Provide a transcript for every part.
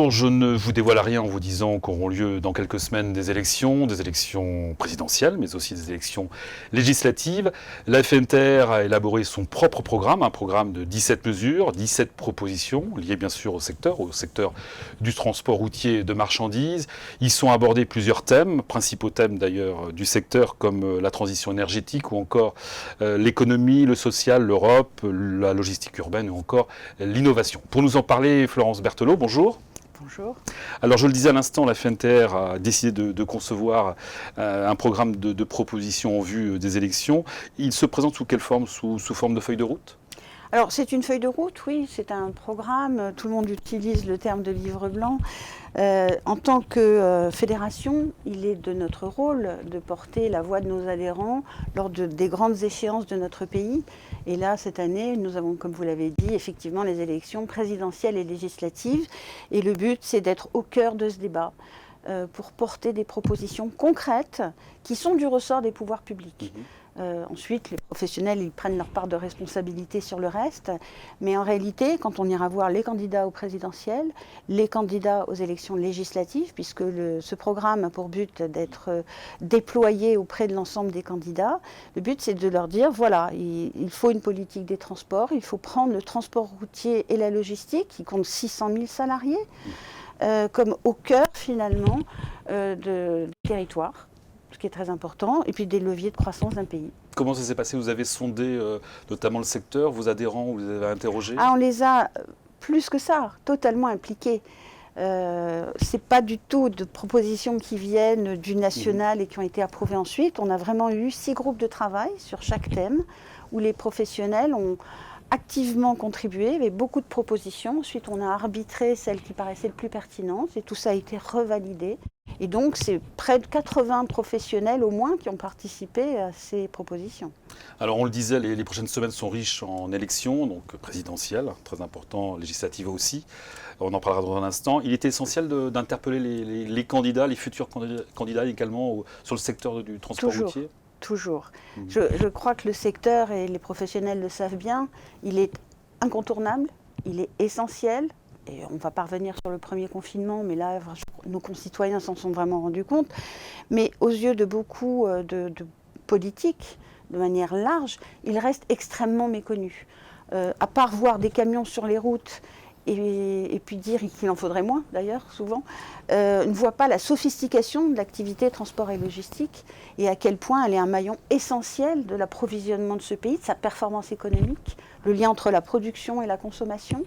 Bonjour, je ne vous dévoile rien en vous disant qu'auront lieu dans quelques semaines des élections présidentielles, mais aussi des élections législatives. La FNTR a élaboré son propre programme, un programme de 17 mesures, 17 propositions, liées bien sûr au secteur du transport routier de marchandises. Ils sont abordés plusieurs thèmes, principaux thèmes d'ailleurs du secteur, comme la transition énergétique ou encore l'économie, le social, l'Europe, la logistique urbaine ou encore l'innovation. Pour nous en parler, Florence Berthelot, bonjour. Bonjour. Alors je le disais à l'instant, la FNTR a décidé de concevoir un programme de propositions en vue des élections. Il se présente sous quelle forme? Sous forme de feuille de route? Alors c'est une feuille de route, oui, c'est un programme, tout le monde utilise le terme de livre blanc. En tant que fédération, il est de notre rôle de porter la voix de nos adhérents lors des grandes échéances de notre pays. Et là, cette année, nous avons, comme vous l'avez dit, effectivement les élections présidentielles et législatives. Et le but, c'est d'être au cœur de ce débat pour porter des propositions concrètes qui sont du ressort des pouvoirs publics. Ensuite, les professionnels, ils prennent leur part de responsabilité sur le reste. Mais en réalité, quand on ira voir les candidats aux présidentielles, les candidats aux élections législatives, puisque ce programme a pour but d'être déployé auprès de l'ensemble des candidats, le but c'est de leur dire, voilà, il faut une politique des transports, il faut prendre le transport routier et la logistique, qui compte 600 000 salariés, comme au cœur finalement du territoire, ce qui est très important, et puis des leviers de croissance d'un pays. Comment ça s'est passé? Vous avez sondé notamment le secteur, vos adhérents, vous les avez interrogés? On les a plus que ça, totalement impliqués. C'est pas du tout de propositions qui viennent du national et qui ont été approuvées ensuite. On a vraiment eu 6 groupes de travail sur chaque thème, où les professionnels ont activement contribué, avec beaucoup de propositions. Ensuite, on a arbitré celles qui paraissaient le plus pertinentes, et tout ça a été revalidé. Et donc, c'est près de 80 professionnels au moins qui ont participé à ces propositions. Alors, on le disait, les prochaines semaines sont riches en élections, donc présidentielles, très important, législatives aussi. On en parlera dans un instant. Il était essentiel d'interpeller les candidats, les futurs candidats également sur le secteur du transport routier. Toujours. Je crois que le secteur, et les professionnels le savent bien, il est incontournable, il est essentiel. Et on va pas revenir sur le premier confinement, mais là, nos concitoyens s'en sont vraiment rendus compte. Mais aux yeux de beaucoup de politiques, de manière large, il reste extrêmement méconnu. À part voir des camions sur les routes et puis dire qu'il en faudrait moins, d'ailleurs, souvent, ne voit pas la sophistication de l'activité transport et logistique et à quel point elle est un maillon essentiel de l'approvisionnement de ce pays, de sa performance économique, le lien entre la production et la consommation.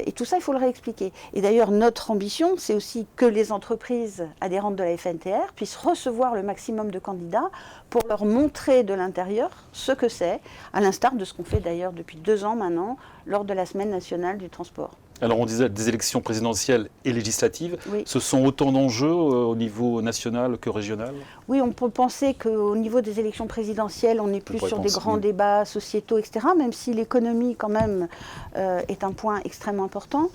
Et tout ça, il faut le réexpliquer. Et d'ailleurs, notre ambition, c'est aussi que les entreprises adhérentes de la FNTR puissent recevoir le maximum de candidats pour leur montrer de l'intérieur ce que c'est, à l'instar de ce qu'on fait d'ailleurs depuis 2 ans maintenant, lors de la Semaine nationale du transport. Alors on disait des élections présidentielles et législatives, oui. Ce sont autant d'enjeux au niveau national que régional? Oui, on peut penser qu'au niveau des élections présidentielles, on est plus sur des grands débats sociétaux, etc., même si l'économie quand même est un point extrêmement important.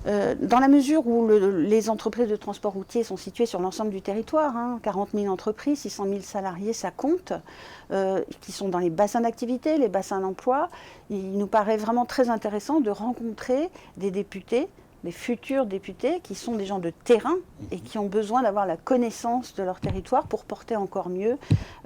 Dans la mesure où les entreprises de transport routier sont situées sur l'ensemble du territoire, 40 000 entreprises, 600 000 salariés, ça compte, qui sont dans les bassins d'activité, les bassins d'emploi, il nous paraît vraiment très intéressant de rencontrer des députés, des futurs députés qui sont des gens de terrain et qui ont besoin d'avoir la connaissance de leur territoire pour porter encore mieux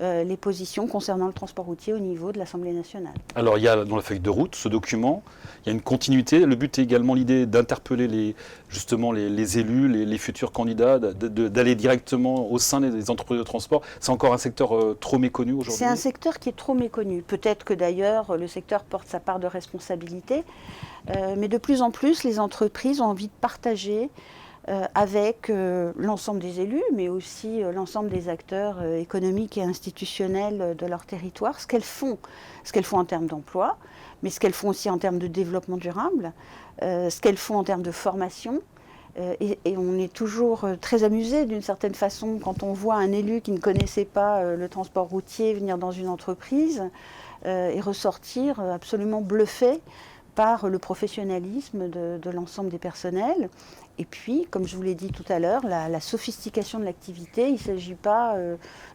les positions concernant le transport routier au niveau de l'Assemblée nationale. Alors il y a dans la feuille de route, ce document, il y a une continuité. Le but est également l'idée d'interpeller justement les élus, les futurs candidats, d'aller directement au sein des entreprises de transport. C'est encore un secteur trop méconnu aujourd'hui? C'est un secteur qui est trop méconnu. Peut-être que d'ailleurs le secteur porte sa part de responsabilité. Mais de plus en plus, les entreprises ont envie de partager avec l'ensemble des élus, mais aussi l'ensemble des acteurs économiques et institutionnels de leur territoire, ce qu'elles font en termes d'emploi, mais ce qu'elles font aussi en termes de développement durable, ce qu'elles font en termes de formation. Et on est toujours très amusé d'une certaine façon quand on voit un élu qui ne connaissait pas le transport routier venir dans une entreprise et ressortir absolument bluffé par le professionnalisme de l'ensemble des personnels. Et puis, comme je vous l'ai dit tout à l'heure, la sophistication de l'activité. Il ne s'agit pas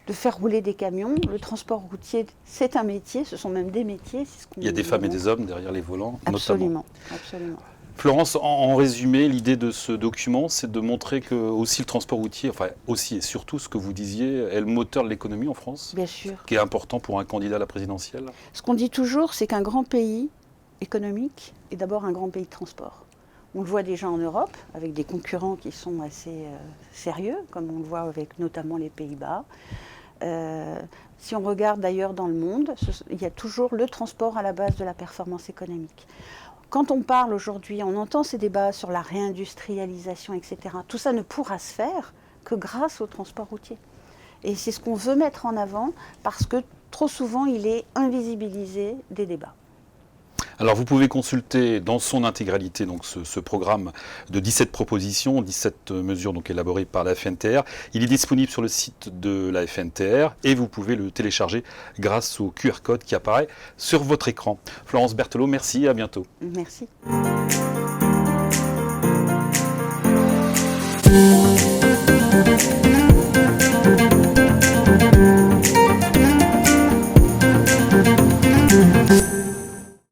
de faire rouler des camions. Le transport routier, c'est un métier, ce sont même des métiers. Il y a des femmes et des hommes derrière les volants, absolument, notamment. Absolument. Florence, en résumé, l'idée de ce document, c'est de montrer que aussi le transport routier, enfin aussi et surtout ce que vous disiez, est le moteur de l'économie en France, Bien sûr. qui est important pour un candidat à la présidentielle. Ce qu'on dit toujours, c'est qu'un grand pays économique est d'abord un grand pays de transport. On le voit déjà en Europe, avec des concurrents qui sont assez sérieux, comme on le voit avec notamment les Pays-Bas. Si on regarde d'ailleurs dans le monde, il y a toujours le transport à la base de la performance économique. Quand on parle aujourd'hui, on entend ces débats sur la réindustrialisation, etc. Tout ça ne pourra se faire que grâce au transport routier. Et c'est ce qu'on veut mettre en avant parce que trop souvent, il est invisibilisé des débats. Alors vous pouvez consulter dans son intégralité donc ce programme de 17 propositions, 17 mesures donc élaborées par la FNTR. Il est disponible sur le site de la FNTR et vous pouvez le télécharger grâce au QR code qui apparaît sur votre écran. Florence Berthelot, merci et à bientôt. Merci.